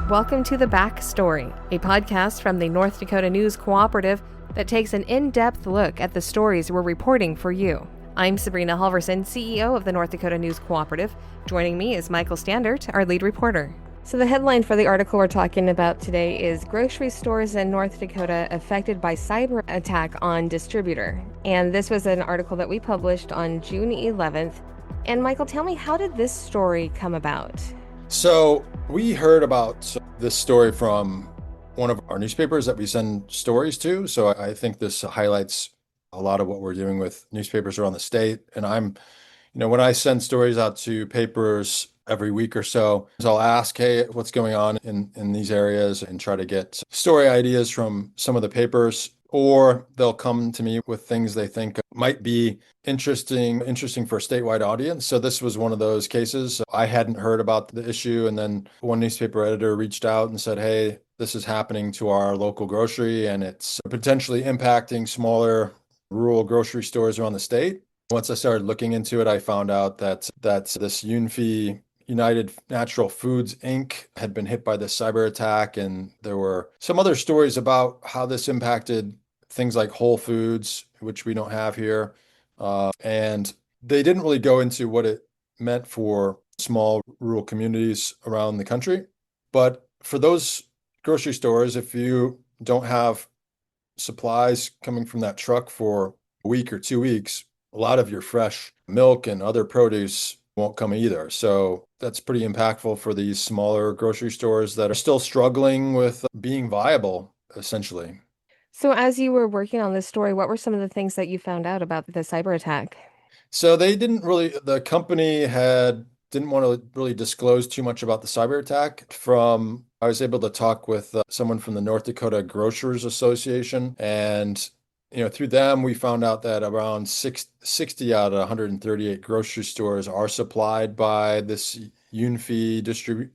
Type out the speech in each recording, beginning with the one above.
Welcome to The Backstory, a podcast from the North Dakota News Cooperative that takes an in-depth look at the stories we're reporting for you. I'm Sabrina Halvorson, CEO of the North Dakota News Cooperative. Joining me is Michael Standaert, our lead reporter. So the headline for the article we're talking about today is Grocery Stores in North Dakota Affected by Cyber Attack on Distributor. And this was an article that we published on June 11th. And Michael, tell me, how did this story come about? So we heard about this story from one of our newspapers that we send stories to. So I think this highlights a lot of what we're doing with newspapers around the state. And when I send stories out to papers every week or so, I'll ask, hey, what's going on in these areas, and try to get story ideas from some of the papers, or they'll come to me with things they think might be interesting for a statewide audience. So this was one of those cases. I hadn't heard about the issue, and then one newspaper editor reached out and said, hey, this is happening to our local grocery, and it's potentially impacting smaller rural grocery stores around the state. Once I started looking into it, I found out that this UNFI, United Natural Foods, Inc. had been hit by this cyber attack, and there were some other stories about how this impacted things like Whole Foods, which we don't have here. And they didn't really go into what it meant for small rural communities around the country. But for those grocery stores, if you don't have supplies coming from that truck for a week or 2 weeks, a lot of your fresh milk and other produce won't come either. So that's pretty impactful for these smaller grocery stores that are still struggling with being viable, essentially. So as you were working on this story, what were some of the things that you found out about the cyber attack? So the company didn't want to really disclose too much about the cyber attack. I was able to talk with someone from the North Dakota Grocers Association, and through them, we found out that around 60 out of 138 grocery stores are supplied by this UNFI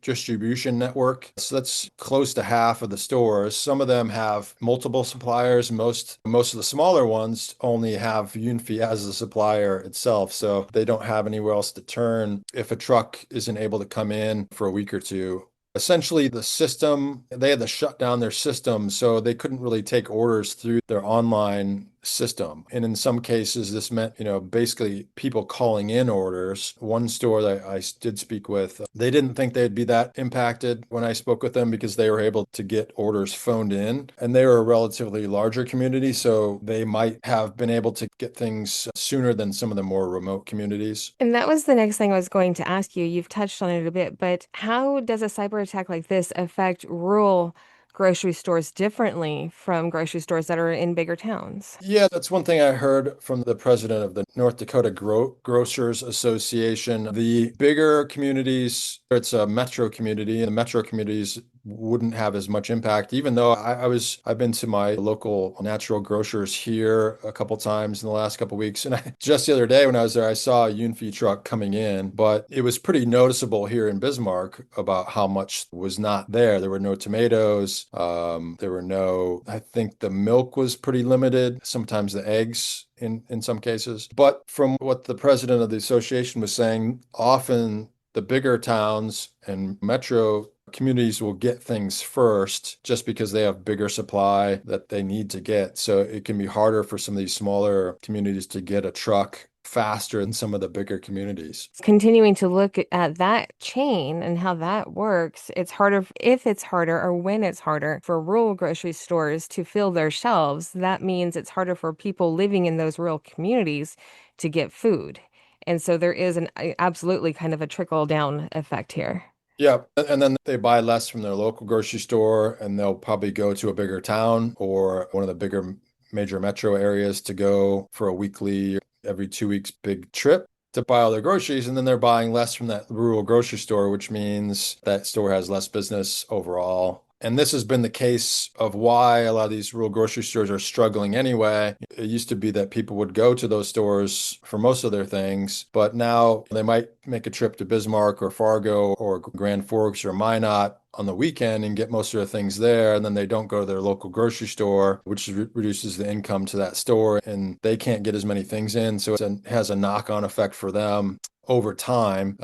distribution network. So that's close to half of the stores. Some of them have multiple suppliers. Most of the smaller ones only have UNFI as the supplier itself. So they don't have anywhere else to turn if a truck isn't able to come in for a week or two. Essentially, they had to shut down their system, so they couldn't really take orders through their online system. And in some cases, this meant, basically people calling in orders. One store that I did speak with, they didn't think they'd be that impacted when I spoke with them, because they were able to get orders phoned in. And they were a relatively larger community, so they might have been able to get things sooner than some of the more remote communities. And that was the next thing I was going to ask you. You've touched on it a bit, but how does a cyber attack like this affect rural grocery stores differently from grocery stores that are in bigger towns? Yeah, that's one thing I heard from the president of the North Dakota Grocers Association. The bigger communities, it's a metro community, and the metro communities wouldn't have as much impact, even though I've been to my local natural grocers here a couple times in the last couple weeks. And just the other day when I was there, I saw a UNFI truck coming in, but it was pretty noticeable here in Bismarck about how much was not there. There were no tomatoes. I think the milk was pretty limited, sometimes the eggs in some cases. But from what the president of the association was saying, often the bigger towns and metro communities will get things first just because they have bigger supply that they need to get. So it can be harder for some of these smaller communities to get a truck faster than some of the bigger communities. Continuing to look at that chain and how that works, it's harder or when it's harder for rural grocery stores to fill their shelves. That means it's harder for people living in those rural communities to get food. And so there is absolutely kind of a trickle down effect here. Yeah, and then they buy less from their local grocery store, and they'll probably go to a bigger town or one of the bigger major metro areas to go for a weekly, every 2 weeks big trip to buy all their groceries. And then they're buying less from that rural grocery store, which means that store has less business overall. And this has been the case of why a lot of these rural grocery stores are struggling anyway. It used to be that people would go to those stores for most of their things, but now they might make a trip to Bismarck or Fargo or Grand Forks or Minot on the weekend and get most of their things there, and then they don't go to their local grocery store, which reduces the income to that store, and they can't get as many things in, so it has a knock-on effect for them. over time,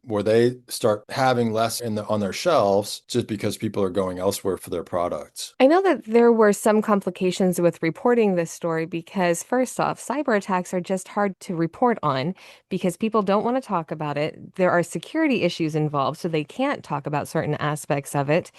where they start having less on their shelves just because people are going elsewhere for their products. I know that there were some complications with reporting this story because, first off, cyber attacks are just hard to report on because people don't want to talk about it. There are security issues involved, so they can't talk about certain aspects of it.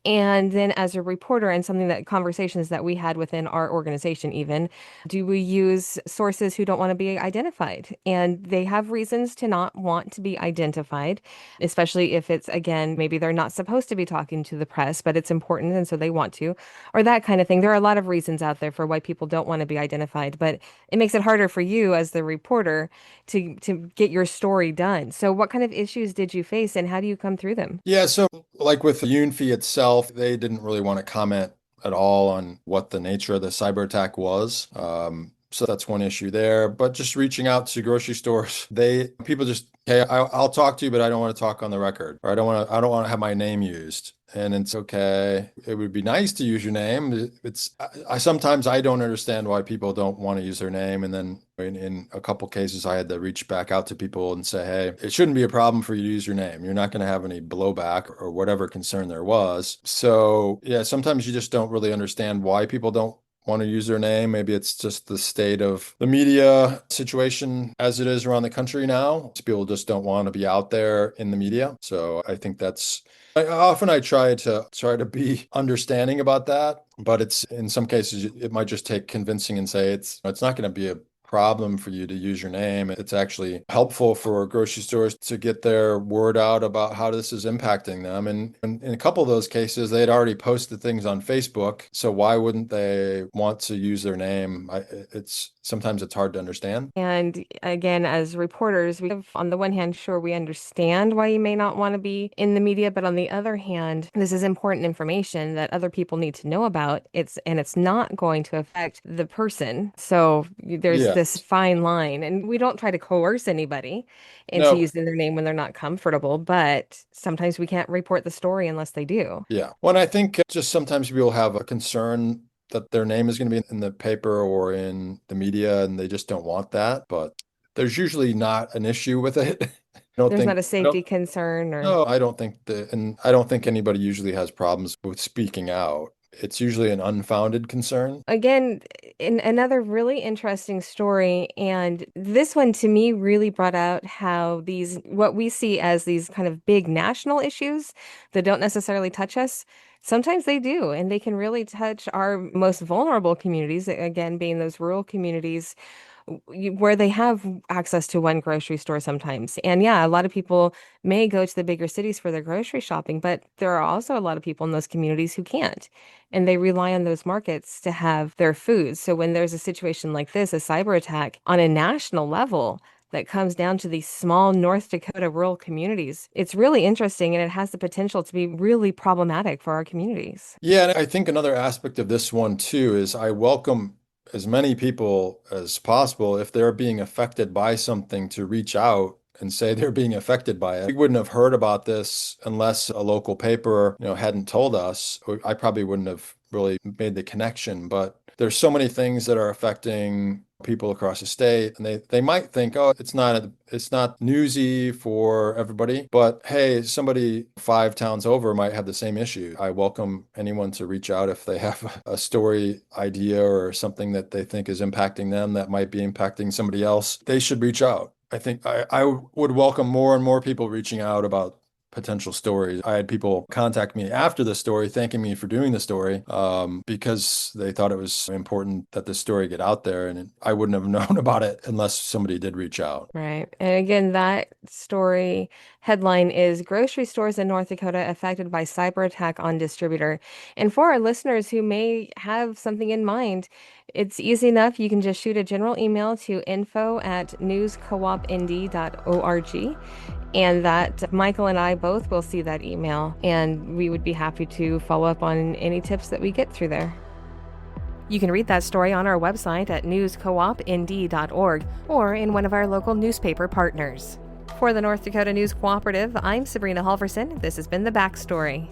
And then as a reporter, and something that conversations that we had within our organization even, do we use sources who don't want to be identified? And they have reasons to not want to be identified, especially if it's, again, maybe they're not supposed to be talking to the press, but it's important and so they want to, or that kind of thing. There are a lot of reasons out there for why people don't want to be identified, but it makes it harder for you as the reporter to get your story done. So what kind of issues did you face and how do you come through them? Yeah, so like with the UNFI itself, they didn't really want to comment at all on what the nature of the cyber attack was. So that's one issue there. But just reaching out to grocery stores, people just, hey, I'll talk to you, but I don't want to talk on the record, or I don't want to have my name used. And it's okay. It would be nice to use your name. Sometimes I don't understand why people don't want to use their name. And then in a couple cases, I had to reach back out to people and say, hey, it shouldn't be a problem for you to use your name. You're not going to have any blowback or whatever concern there was. So yeah, sometimes you just don't really understand why people don't want to use their name. Maybe it's just the state of the media situation as it is around the country now. People just don't want to be out there in the media. So I think I try to be understanding about that, but it's in some cases it might just take convincing and say it's not going to be a problem for you to use your name. It's actually helpful for grocery stores to get their word out about how this is impacting them. And in a couple of those cases, they had already posted things on Facebook. So why wouldn't they want to use their name? Sometimes it's hard to understand. And again, as reporters, on the one hand, sure, we understand why you may not want to be in the media, but on the other hand, this is important information that other people need to know about. It's not going to affect the person. So there's Yeah. this fine line, and we don't try to coerce anybody into No. using their name when they're not comfortable, but sometimes we can't report the story unless they do. Yeah. Well, I think just sometimes people have a concern that their name is going to be in the paper or in the media, and they just don't want that. But there's usually not an issue with it. There's not a safety concern or. No, I don't think and I don't think anybody usually has problems with speaking out. It's usually an unfounded concern. Again, in another really interesting story, and this one to me really brought out how what we see as these kind of big national issues that don't necessarily touch us, sometimes they do, and they can really touch our most vulnerable communities, again, being those rural communities where they have access to one grocery store sometimes. And yeah, a lot of people may go to the bigger cities for their grocery shopping, but there are also a lot of people in those communities who can't. And they rely on those markets to have their food. So when there's a situation like this, a cyber attack on a national level that comes down to these small North Dakota rural communities, it's really interesting and it has the potential to be really problematic for our communities. Yeah, and I think another aspect of this one too is I welcome as many people as possible, if they're being affected by something, to reach out and say they're being affected by it. We wouldn't have heard about this unless a local paper, hadn't told us. I probably wouldn't have really made the connection, but there's so many things that are affecting people across the state, and they might think, oh, it's not newsy for everybody, but hey, somebody 5 towns over might have the same issue. I welcome anyone to reach out if they have a story idea or something that they think is impacting them that might be impacting somebody else. They should reach out. I think I would welcome more and more people reaching out about potential stories. I had people contact me after the story, thanking me for doing the story, because they thought it was important that the story get out there, and I wouldn't have known about it unless somebody did reach out. Right. And again, that story headline is Grocery Stores in North Dakota Affected by Cyber Attack on Distributor. And for our listeners who may have something in mind, it's easy enough. You can just shoot a general email to info@newscoopnd.org. And that Michael and I both will see that email, and we would be happy to follow up on any tips that we get through there. You can read that story on our website at newscoopnd.org or in one of our local newspaper partners. For the North Dakota News Cooperative, I'm Sabrina Halvorson. This has been The Backstory.